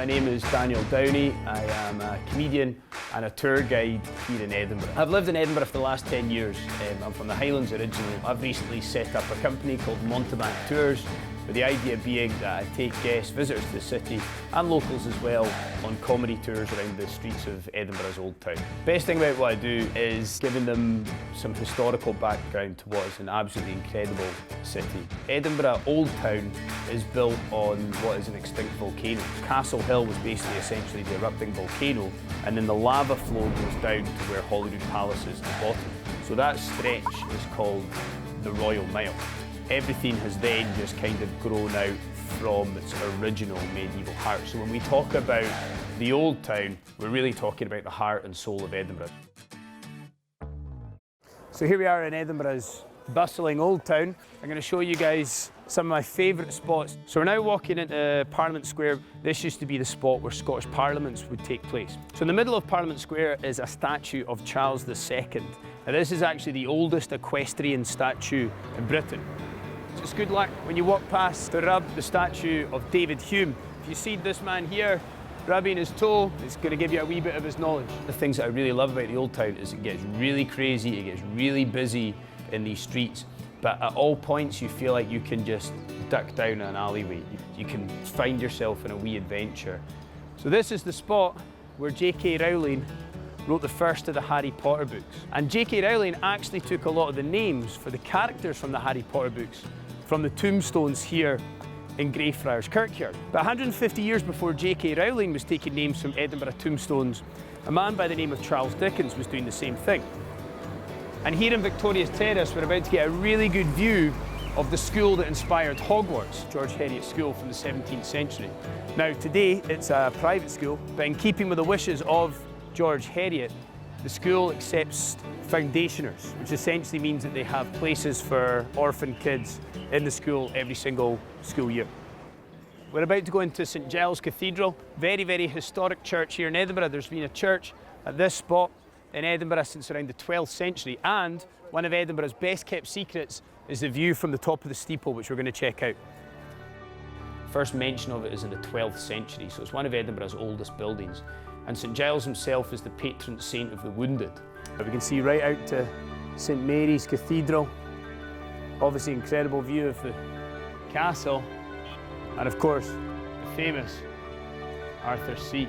My name is Daniel Downie. I am a comedian and a tour guide here in Edinburgh. I've lived in Edinburgh for the last 10 years. I'm from the Highlands originally. I've recently set up a company called Mountebank Tours, with the idea being that I take guests, visitors to the city and locals as well on comedy tours around the streets of Edinburgh's Old Town. Best thing about what I do is giving them some historical background to what is an absolutely incredible city. Edinburgh Old Town is built on what is an extinct volcano. Castle Hill was basically essentially the erupting volcano, and then the lava flow goes down to where Holyrood Palace is at the bottom. So that stretch is called the Royal Mile. Everything has then just kind of grown out from its original medieval heart. So when we talk about the Old Town, we're really talking about the heart and soul of Edinburgh. So here we are in Edinburgh's bustling Old Town. I'm going to show you guys some of my favourite spots. So we're now walking into Parliament Square. This used to be the spot where Scottish Parliaments would take place. So in the middle of Parliament Square is a statue of Charles II. Now this is actually the oldest equestrian statue in Britain. It's good luck when you walk past to rub the statue of David Hume. If you see this man here rubbing his toe, it's going to give you a wee bit of his knowledge. The things that I really love about the Old Town is it gets really crazy, it gets really busy in these streets, but at all points you feel like you can just duck down an alleyway. You can find yourself in a wee adventure. So this is the spot where J.K. Rowling wrote the first of the Harry Potter books. And J.K. Rowling actually took a lot of the names for the characters from the Harry Potter books from the tombstones here in Greyfriars Kirkyard. But 150 years before J.K. Rowling was taking names from Edinburgh tombstones, a man by the name of Charles Dickens was doing the same thing. And here in Victoria's Terrace, we're about to get a really good view of the school that inspired Hogwarts, George Heriot's school from the 17th century. Now today it's a private school, but in keeping with the wishes of George Heriot, the school accepts foundationers, which essentially means that they have places for orphan kids in the school every single school year. We're about to go into St Giles Cathedral, very, very historic church here in Edinburgh. There's been a church at this spot in Edinburgh since around the 12th century, and one of Edinburgh's best kept secrets is the view from the top of the steeple, which we're going to check out. First mention of it is in the 12th century, so it's one of Edinburgh's oldest buildings. And St Giles himself is the patron saint of the wounded. We can see right out to St Mary's Cathedral. Obviously incredible view of the castle. And of course, the famous Arthur's Seat.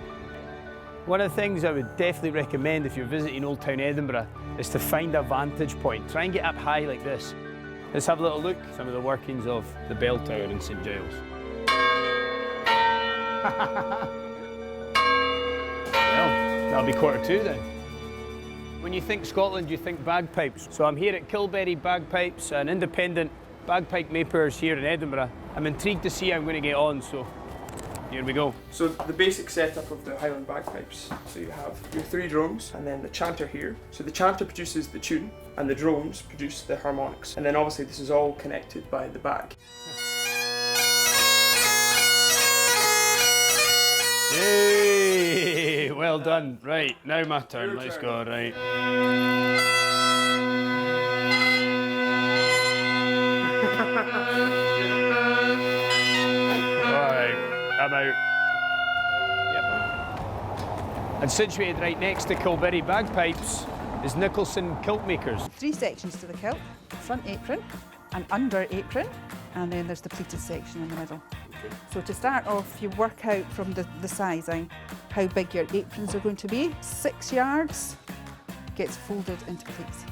One of the things I would definitely recommend if you're visiting Old Town Edinburgh is to find a vantage point. Try and get up high like this. Let's have a little look at some of the workings of the bell tower in St Giles. Well, that'll be 2:15 then. When you think Scotland, you think bagpipes. So I'm here at Kilberry Bagpipes, an independent bagpipe makers here in Edinburgh. I'm intrigued to see how I'm going to get on, so here we go. So the basic setup of the Highland bagpipes. So you have your 3 drones and then the chanter here. So the chanter produces the tune and the drones produce the harmonics. And then obviously this is all connected by the bag. Yay! Well done. Right, now my turn. Let's go, right. Alright, I'm out. Yep. And situated right next to Kilberry Bagpipes is Nicholson Kilt Makers. 3 sections to the kilt: front apron, an under apron, and then there's the pleated section in the middle. So to start off, you work out from the sizing how big your aprons are going to be. 6 yards gets folded into pleats.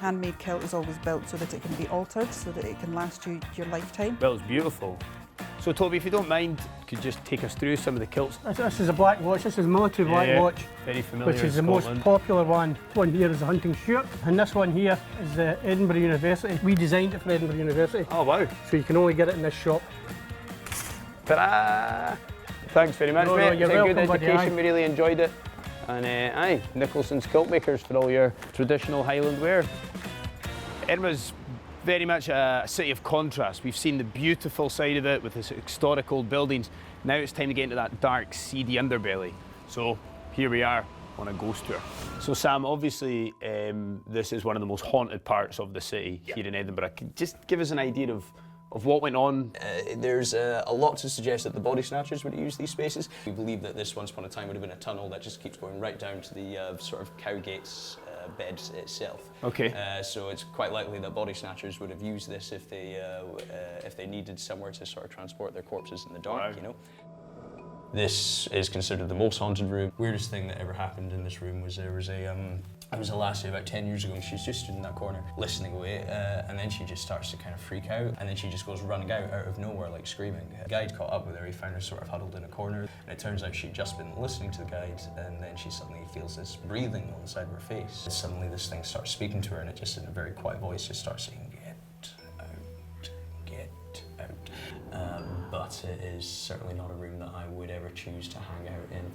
Handmade kilt is always built so that it can be altered, so that it can last you your lifetime. Well, it's beautiful. So Toby, if you don't mind, could you just take us through some of the kilts? This is a black watch. This is a military black watch. Very familiar. Which is the Scotland. most popular one. This one here is the hunting shirt, and this one here is the Edinburgh University. We designed it for Edinburgh University. Oh wow! So you can only get it in this shop. Ta-da! Thanks very much, mate. You're it's a good welcome, education. buddy, We really enjoyed it. And aye, Nicholson's Kilt Makers for all your traditional Highland wear. Edinburgh's very much a city of contrast. We've seen the beautiful side of it with its historic old buildings. Now it's time to get into that dark, seedy underbelly. So here we are on a ghost tour. So Sam, obviously this is one of the most haunted parts of the city here in Edinburgh. Just give us an idea of of what went on? There's a lot to suggest that the body snatchers would use these spaces. We believe that this once upon a time would have been a tunnel that just keeps going right down to the sort of Cowgate's bed itself. Okay. So it's quite likely that body snatchers would have used this if they needed somewhere to sort of transport their corpses in the dark, you know. This is considered the most haunted room. Weirdest thing that ever happened in this room was there was a lassie about 10 years ago, and she's just stood in that corner listening away, and then she just starts to kind of freak out, and then she just goes running out of nowhere, like screaming. The guide caught up with her. He found her sort of huddled in a corner, and it turns out she'd just been listening to the guide, and then she suddenly feels this breathing on the side of her face. And suddenly this thing starts speaking to her, and it just in a very quiet voice just starts saying, "Get out, get out." But it is certainly not a room that I would ever choose to hang out in.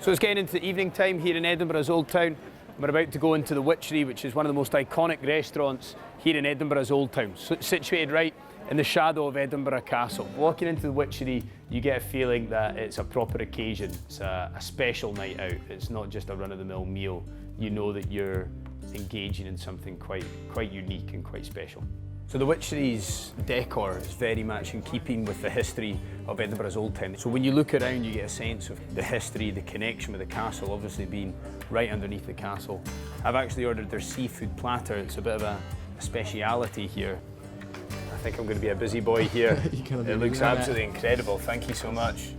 So it's getting into the evening time here in Edinburgh's Old Town. We're about to go into the Witchery, which is one of the most iconic restaurants here in Edinburgh's Old Town, situated right in the shadow of Edinburgh Castle. Walking into the Witchery, you get a feeling that it's a proper occasion. It's a special night out. It's not just a run-of-the-mill meal. You know that you're engaging in something quite unique and quite special. So the Witchery's decor is very much in keeping with the history of Edinburgh's Old Town. So when you look around, you get a sense of the history, the connection with the castle, obviously being right underneath the castle. I've actually ordered their seafood platter. It's a bit of a speciality here. I think I'm going to be a busy boy here. It looks absolutely incredible. Thank you so much.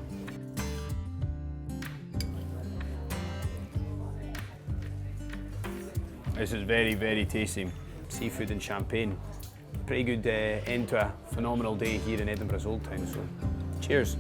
This is very, very tasty. Seafood and champagne. Pretty good end to a phenomenal day here in Edinburgh's Old Town, so cheers.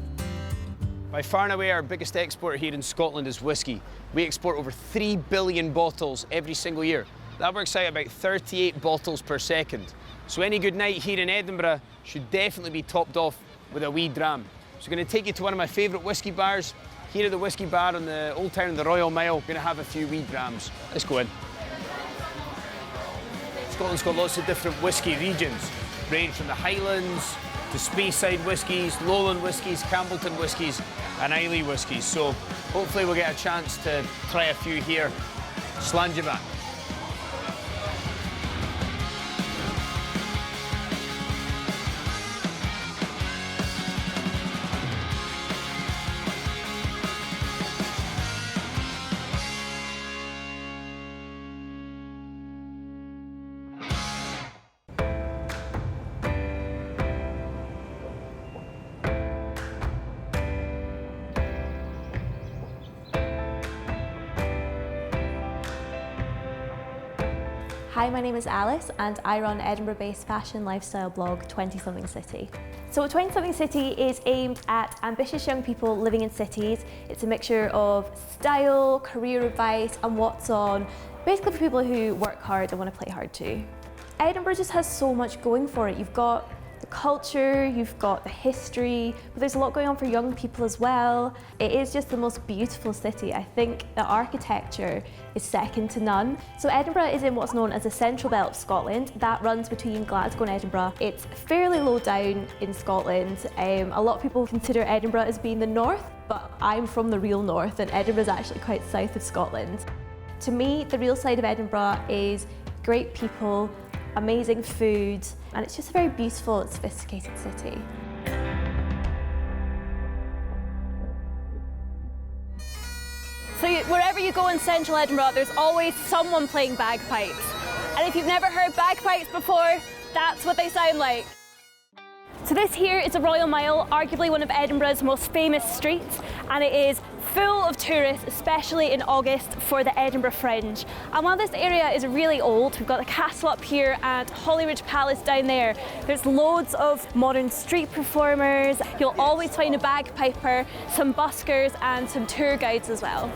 By far and away our biggest export here in Scotland is whiskey. We export over 3 billion bottles every single year. That works out about 38 bottles per second. So any good night here in Edinburgh should definitely be topped off with a wee dram. So I'm going to take you to one of my favourite whiskey bars. Here at the whiskey bar on the Old Town in the Royal Mile. We're going to have a few wee drams. Let's go in. Scotland's got lots of different whiskey regions, range from the Highlands to Speyside whiskies, Lowland whiskies, Campbellton whiskies and Islay whiskies. So hopefully we'll get a chance to try a few here. Slangeback. Hi, my name is Alice and I run Edinburgh-based fashion lifestyle blog 20 Something City. So 20 Something City is aimed at ambitious young people living in cities. It's a mixture of style, career advice and what's on, basically for people who work hard and want to play hard too. Edinburgh just has so much going for it. You've got the culture, you've got the history, but there's a lot going on for young people as well. It is just the most beautiful city. I think the architecture is second to none. So Edinburgh is in what's known as the central belt of Scotland. That runs between Glasgow and Edinburgh. It's fairly low down in Scotland. A lot of people consider Edinburgh as being the north, but I'm from the real north and Edinburgh is actually quite south of Scotland. To me, the real side of Edinburgh is great people, amazing food, and it's just a very beautiful and sophisticated city. So wherever you go in central Edinburgh, there's always someone playing bagpipes. And if you've never heard bagpipes before, that's what they sound like. So this here is the Royal Mile, arguably one of Edinburgh's most famous streets, and it is full of tourists, especially in August for the Edinburgh Fringe. And while this area is really old, we've got the castle up here and Holyridge Palace down there. There's loads of modern street performers. You'll always find a bagpiper, some buskers and some tour guides as well.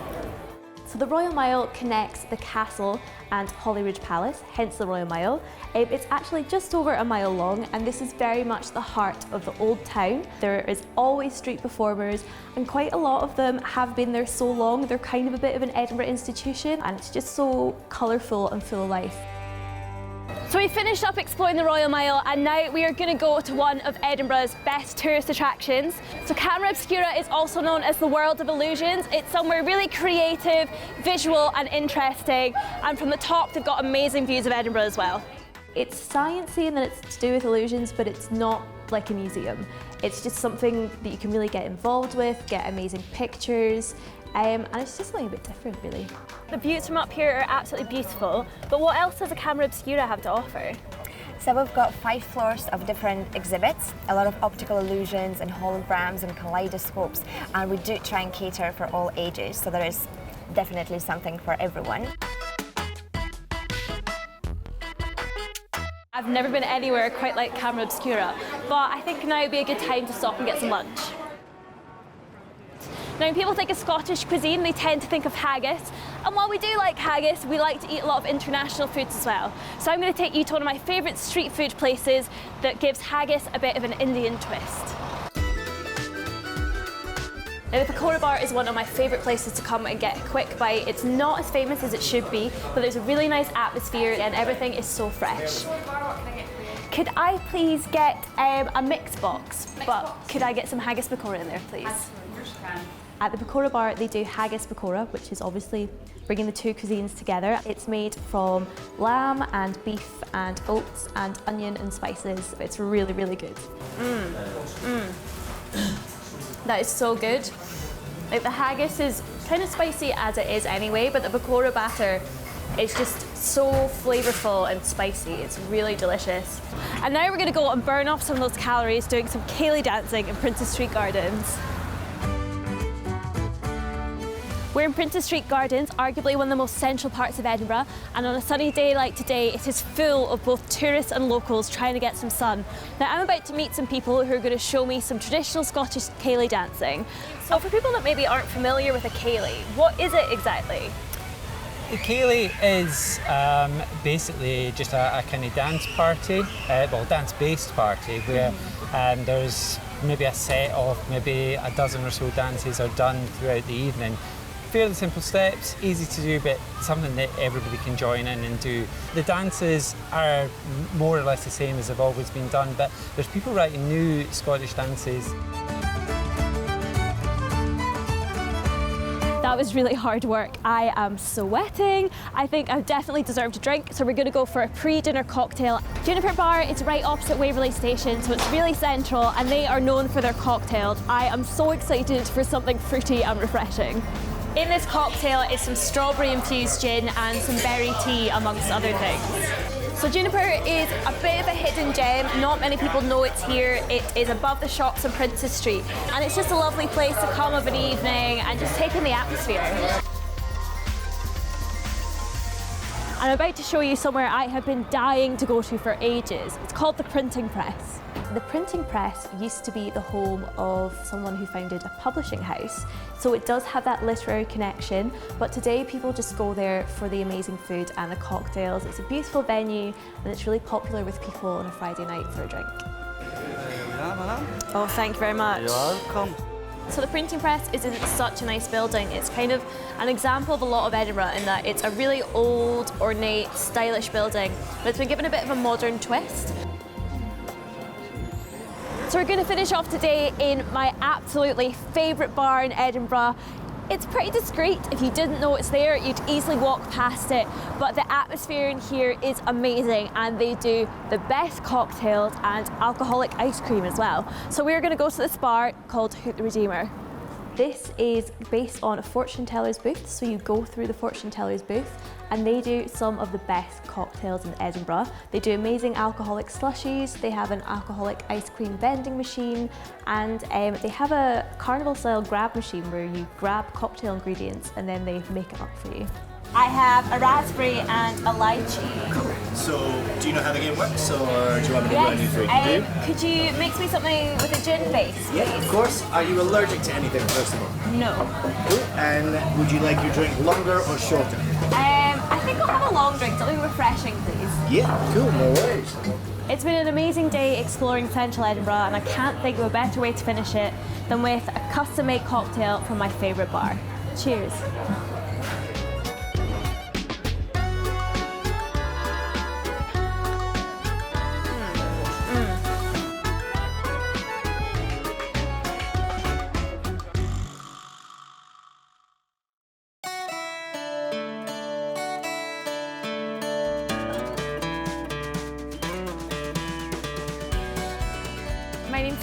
So the Royal Mile connects the castle and Holyridge Palace, hence the Royal Mile. It's actually just over a mile long and this is very much the heart of the old town. There is always street performers and quite a lot of them have been there so long, they're kind of a bit of an Edinburgh institution and it's just so colourful and full of life. So we finished up exploring the Royal Mile and now we are going to go to one of Edinburgh's best tourist attractions. So Camera Obscura is also known as the World of Illusions. It's somewhere really creative, visual and interesting, and from the top they've got amazing views of Edinburgh as well. It's sciencey and that it's to do with illusions, but it's not like a museum. It's just something that you can really get involved with, get amazing pictures, and it's just something a bit different, really. The views from up here are absolutely beautiful, but what else does a camera obscura have to offer? So we've got 5 floors of different exhibits, a lot of optical illusions and holograms and kaleidoscopes, and we do try and cater for all ages, so there is definitely something for everyone. I've never been anywhere quite like camera obscura, but I think now would be a good time to stop and get some lunch. Now, when people think of Scottish cuisine, they tend to think of haggis. And while we do like haggis, we like to eat a lot of international foods as well. So I'm going to take you to one of my favourite street food places that gives haggis a bit of an Indian twist. Now, the pakora bar is one of my favourite places to come and get a quick bite. It's not as famous as it should be, but there's a really nice atmosphere and everything is so fresh. Could I please get a mixed box, but could I get some haggis pakora in there, please? At the pakora bar, they do haggis pakora, which is obviously bringing the two cuisines together. It's made from lamb and beef and oats and onion and spices. It's really, really good. That is so good. Like, the haggis is kind of spicy as it is anyway, but the pakora batter is just so flavourful and spicy. It's really delicious. And now we're going to go and burn off some of those calories doing some ceilidh dancing in Princes Street Gardens. We're in Princes Street Gardens, arguably one of the most central parts of Edinburgh, and on a sunny day like today, it is full of both tourists and locals trying to get some sun. Now, I'm about to meet some people who are going to show me some traditional Scottish ceilidh dancing. So for people that maybe aren't familiar with a ceilidh, what is it exactly? The ceilidh is basically just a kind of dance party, dance-based party, where there's maybe a set of maybe a dozen or so dances are done throughout the evening. Fairly simple steps, easy to do, but something that everybody can join in and do. The dances are more or less the same as they've always been done, but there's people writing new Scottish dances. That was really hard work. I am sweating. I think I definitely deserved a drink, so we're going to go for a pre-dinner cocktail. Juniper Bar is right opposite Waverley Station, so it's really central, and they are known for their cocktails. I am so excited for something fruity and refreshing. In this cocktail is some strawberry-infused gin and some berry tea, amongst other things. So Juniper is a bit of a hidden gem. Not many people know it's here. It is above the shops on Princes Street, and it's just a lovely place to come of an evening and just take in the atmosphere. I'm about to show you somewhere I have been dying to go to for ages. It's called the Printing Press. The Printing Press used to be the home of someone who founded a publishing house, so it does have that literary connection, but today people just go there for the amazing food and the cocktails. It's a beautiful venue and it's really popular with people on a Friday night for a drink. Oh, thank you very much. You're welcome. So the Printing Press is in such a nice building. It's kind of an example of a lot of Edinburgh in that it's a really old, ornate, stylish building, but it's been given a bit of a modern twist. So we're going to finish off today in my absolutely favourite bar in Edinburgh. It's pretty discreet. If you didn't know it's there, you'd easily walk past it, but the atmosphere in here is amazing, and they do the best cocktails and alcoholic ice cream as well. So we're going to go to this bar called Hoot the Redeemer. This is based on a fortune teller's booth, so you go through the fortune teller's booth and they do some of the best cocktails in Edinburgh. They do amazing alcoholic slushies, they have an alcoholic ice cream vending machine, and they have a carnival style grab machine where you grab cocktail ingredients and then they make it up for you. I have a raspberry and a lychee. So, do you know how the game works, or do you want me to go and do it? Could you mix me something with a gin base, Yeah, of course. Are you allergic to anything, first of all? No. Cool. And would you like your drink longer or shorter? I think I'll have a long drink, something refreshing, please. Yeah, cool, no worries. It's been an amazing day exploring central Edinburgh, and I can't think of a better way to finish it than with a custom-made cocktail from my favourite bar. Cheers.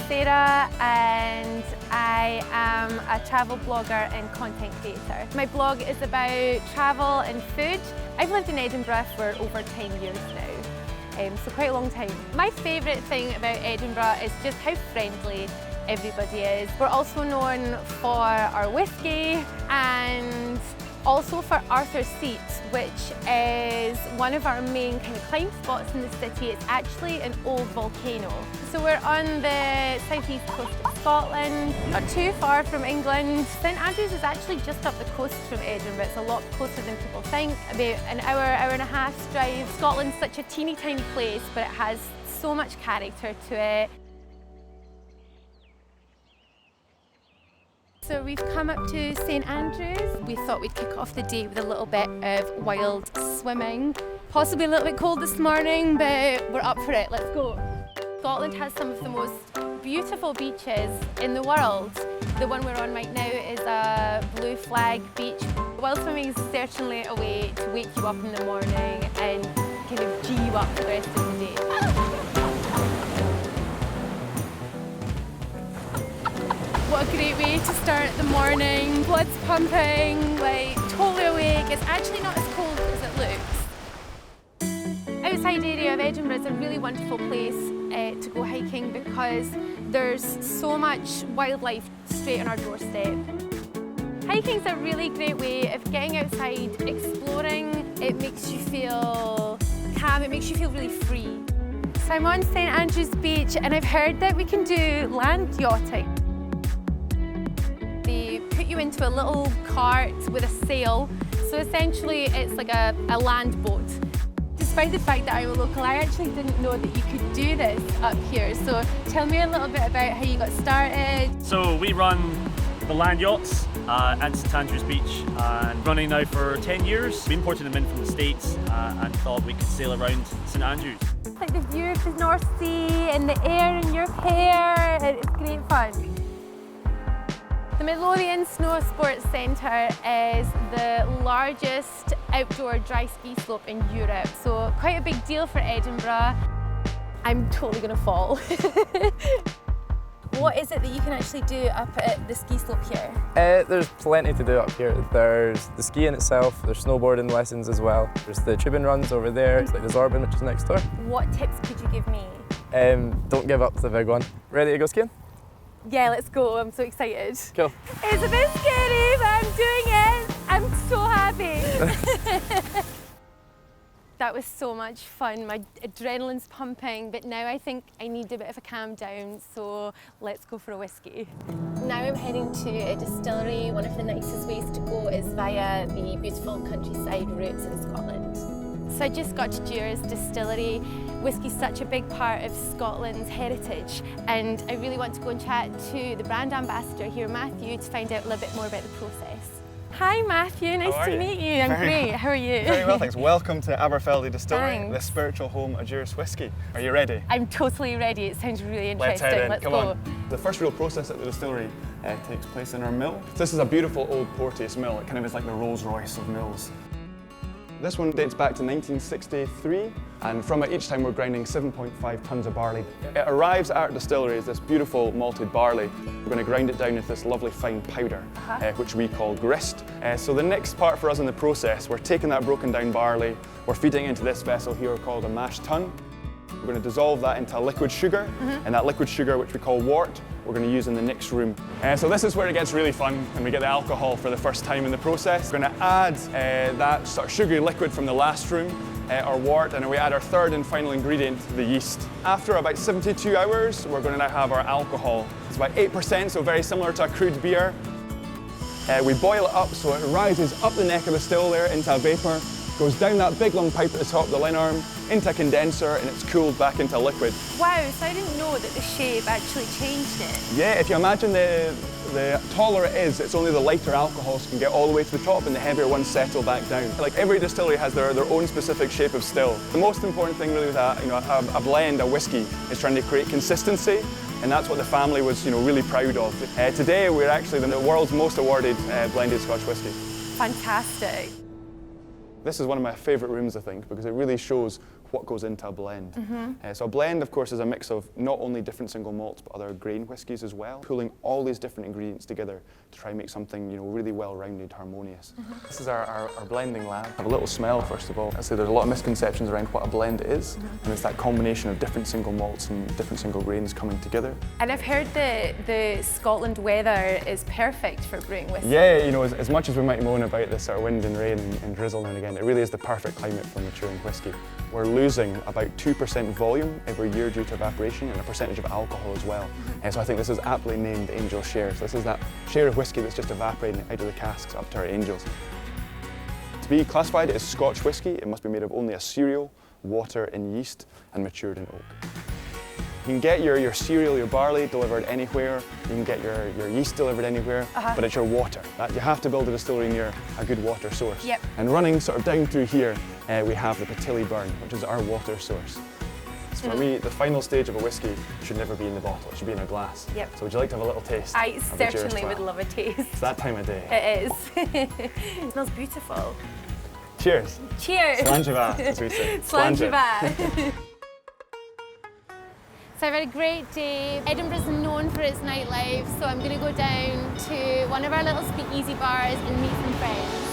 Sarah and I am a travel blogger and content creator. My blog is about travel and food. I've lived in Edinburgh for over 10 years now, so quite a long time. My favourite thing about Edinburgh is just how friendly everybody is. We're also known for our whisky and also for Arthur's Seat, which is one of our main kind of climb spots in the city. It's actually an old volcano. So we're on the southeast coast of Scotland, not too far from England. St Andrews is actually just up the coast from Edinburgh. It's a lot closer than people think, about an hour, hour and a half's drive. Scotland's such a teeny tiny place, but it has so much character to it. So we've come up to St Andrews. We thought we'd kick off the day with a little bit of wild swimming. Possibly a little bit cold this morning, but we're up for it. Let's go. Scotland has some of the most beautiful beaches in the world. The one we're on right now is a blue flag beach. Wild swimming is certainly a way to wake you up in the morning and kind of G you up for the rest of the day. What a great way to start the morning. Blood's pumping, like totally awake. It's actually not as cold as it looks. Outside area of Edinburgh is a really wonderful place to go hiking because there's so much wildlife straight on our doorstep. Hiking's a really great way of getting outside, exploring. It makes you feel calm, it makes you feel really free. So I'm on St Andrews Beach and I've heard that we can do land yachting. They put you into a little cart with a sail, so essentially it's like a land boat. Despite the fact that I'm a local, I actually didn't know that you could do this up here, so tell me a little bit about how you got started. So we run the land yachts at St Andrews Beach, and running now for 10 years. We imported them in from the States and thought we could sail around St Andrews. It's like the view of the North Sea and the air in your hair, it's great fun. The Midlothian Snow Sports Centre is the largest outdoor dry ski slope in Europe, so quite a big deal for Edinburgh. I'm totally going to fall. What is it that you can actually do up at the ski slope here? There's plenty to do up here. There's the skiing itself, there's snowboarding lessons as well. There's the tubing runs over there, it's like the Zorbin, which is next door. What tips could you give me? Don't give up the big one. Ready to go skiing? Yeah, let's go. I'm so excited. Cool. It's a bit scary, but I'm doing it. I'm so happy. That was so much fun. My adrenaline's pumping, but now I think I need a bit of a calm down, so let's go for a whiskey. Now I'm heading to a distillery. One of the nicest ways to go is via the beautiful countryside routes in Scotland. So I just got to Dewar's Distillery. Whiskey's such a big part of Scotland's heritage, and I really want to go and chat to the brand ambassador here, Matthew, to find out a little bit more about the process. Hi Matthew, nice to meet you. I'm great, how are you? Very well, thanks. Welcome to Aberfeldy Distillery, Thanks. the spiritual home of Dewar's whiskey. Are you ready? I'm totally ready, it sounds really interesting. Let's head in, Let's come go. on. The first real process at the distillery takes place in our mill. This is a beautiful old Porteous mill. It kind of is like the Rolls Royce of mills. This one dates back to 1963, and from it each time we're grinding 7.5 tonnes of barley. It arrives at our distillery as this beautiful malted barley. We're going to grind it down into this lovely fine powder, which we call grist. So the next part for us in the process, we're taking that broken down barley, we're feeding it into this vessel here called a mash tun. We're going to dissolve that into liquid sugar, and that liquid sugar, which we call wort, we're going to use in the next room. So this is where it gets really fun, and we get the alcohol for the first time in the process. We're going to add that sort of sugary liquid from the last room, our wort, and we add our third and final ingredient, the yeast. After about 72 hours, we're going to now have our alcohol. It's about 8%, so very similar to a crude beer. We boil it up so it rises up the neck of the still there into a vapour, goes down that big long pipe at the top of the line arm, into a condenser, and it's cooled back into liquid. Wow, so I didn't know that the shape actually changed it. Yeah, if you imagine the taller it is, it's only the lighter alcohols can get all the way to the top and the heavier ones settle back down. Like every distillery has their own specific shape of still. The most important thing really with a blend, a whiskey, is trying to create consistency, and that's what the family was really proud of. Today we're actually the world's most awarded blended Scotch whiskey. Fantastic. This is one of my favourite rooms, I think, because it really shows what goes into a blend. So a blend, of course, is a mix of not only different single malts, but other grain whiskies as well, pulling all these different ingredients together to try and make something, you know, really well-rounded, harmonious. This is our blending lab. Have a little smell, first of all. I say there's a lot of misconceptions around what a blend is, and it's that combination of different single malts and different single grains coming together. And I've heard that the Scotland weather is perfect for brewing whiskey. Yeah, you know, as much as we might moan about this sort of wind and rain and drizzle now and again, it really is the perfect climate for maturing whiskey. We're losing about 2% volume every year due to evaporation and a percentage of alcohol as well. So I think this is aptly named Angel Share. So this is that share of whiskey that's just evaporating out of the casks up to our angels. To be classified as Scotch whiskey, it must be made of only a cereal, water and yeast, and matured in oak. You can get your cereal, your barley delivered anywhere, you can get your yeast delivered anywhere, but it's your water. You have to build a distillery near a good water source. Yep. And running sort of down through here, we have the Patilly burn, which is our water source. So for me, the final stage of a whiskey should never be in the bottle, it should be in a glass. Yep. So would you like to have a little taste? I certainly would love a taste. It's that time of day. It is. It smells beautiful. Cheers. Cheers. Slanjava, as we say. Slanjava. So I've had a great day. Edinburgh's known for its nightlife, so I'm going to go down to one of our little speakeasy bars and meet some friends.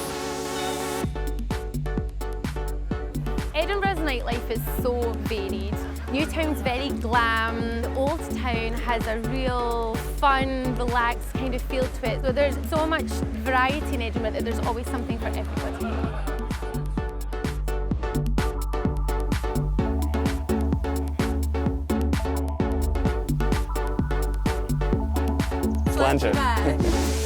Edinburgh's nightlife is so varied. Newtown's very glam. The Old Town has a real fun, relaxed kind of feel to it. So there's so much variety in Edinburgh that there's always something for everybody. Slanjava.